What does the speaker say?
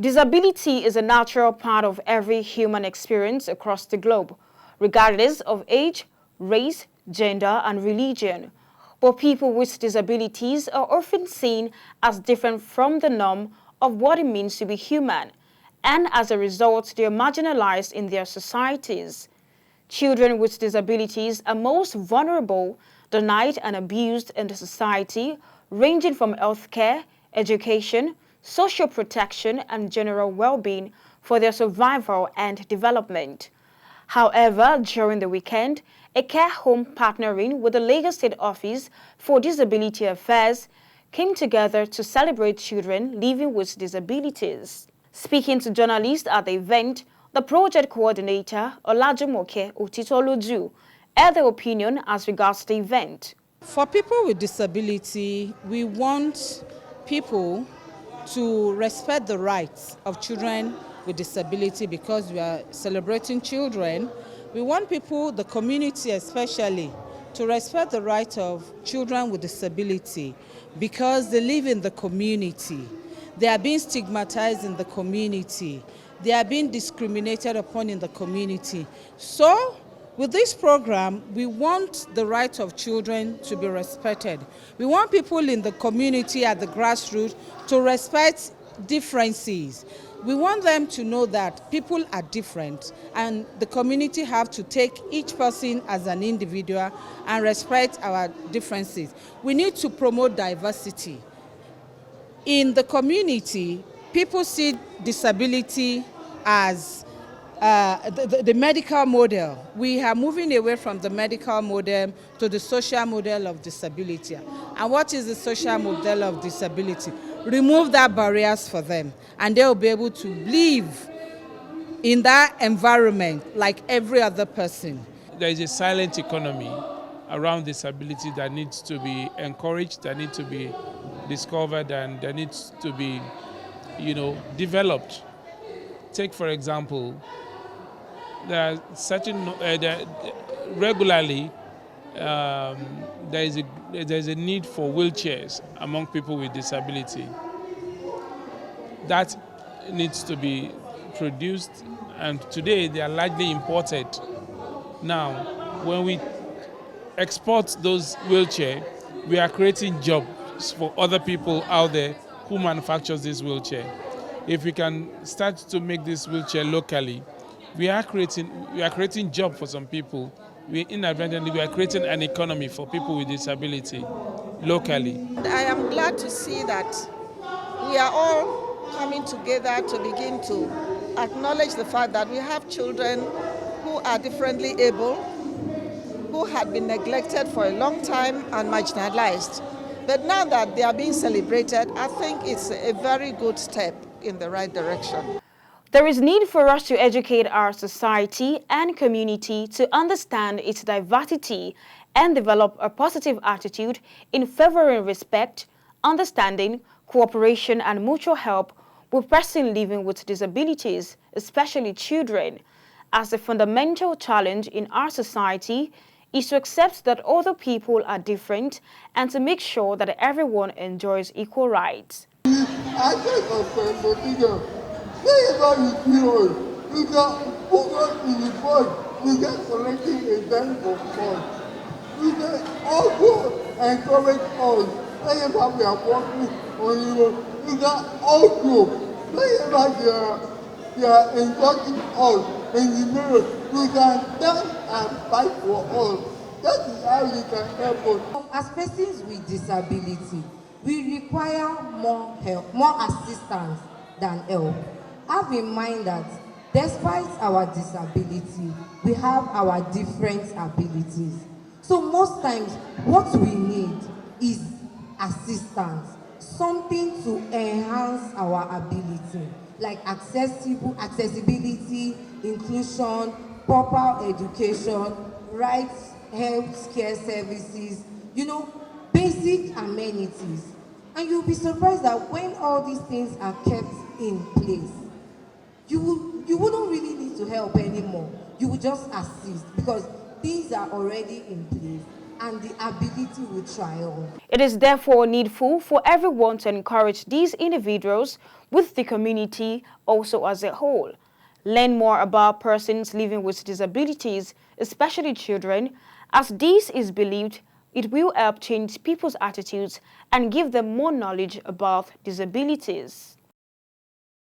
Disability is a natural part of every human experience across the globe, regardless of age, race, gender, and religion. But people with disabilities are often seen as different from the norm of what it means to be human, and as a result, they are marginalized in their societies. Children with disabilities are most vulnerable, denied and abused in the society, ranging from healthcare, education, social protection, and general well-being for their survival and development. However, during the weekend, a care home partnering with the Lagos State Office for Disability Affairs came together to celebrate children living with disabilities. Speaking to journalists at the event, the project coordinator, Olajumoke Otitoloju, aired their opinion as regards the event. For people with disability, we want people to respect the rights of children with disability because we are celebrating children. We want people, the community especially, to respect the right of children with disability because they live in the community. They are being stigmatized in the community. They are being discriminated upon in the community. So, with this program, we want the right of children to be respected. We want people in the community at the grassroots to respect differences. We want them to know that people are different and the community have to take each person as an individual and respect our differences. We need to promote diversity. In the community, people see disability as the medical model. We are moving away from the medical model to the social model of disability. And what is the social model of disability? Remove that barriers for them, and they will be able to live in that environment like every other person. There is a silent economy around disability that needs to be encouraged, that needs to be discovered, and that needs to be, developed. Take, for example, there are certain regularly there is a need for wheelchairs among people with disability. That needs to be produced, and today they are largely imported. Now, when we export those wheelchairs, we are creating jobs for other people out there who manufactures this wheelchair. If we can start to make this wheelchair locally, we are creating job for some people. We are creating an economy for people with disability locally. I am glad to see that we are all coming together to begin to acknowledge the fact that we have children who are differently able, who had been neglected for a long time and marginalized. But now that they are being celebrated, I think it's a very good step in the right direction. There is need for us to educate our society and community to understand its diversity and develop a positive attitude in favoring respect, understanding, cooperation, and mutual help with persons living with disabilities, especially children, as a fundamental challenge in our society is to accept that other people are different and to make sure that everyone enjoys equal rights. Whenever you feel you can focus in the board, you can collecting a time for fun. You can also encourage us. Whenever we are working on the road, you can also, whenever they are insulting us in the mirror, you can stand and fight for us. That is how you can help us. As persons with disability, we require more help, more assistance than help. Have in mind that despite our disability, we have our different abilities. So most times, what we need is assistance, something to enhance our ability, like accessibility, inclusion, proper education, rights, health care services, basic amenities. And you'll be surprised that when all these things are kept in place, you wouldn't really need to help anymore. You will just assist because these are already in place. and the ability will triumph. It is therefore needful for everyone to encourage these individuals with the community also as a whole. Learn more about persons living with disabilities, especially children, as this is believed it will help change people's attitudes and give them more knowledge about disabilities.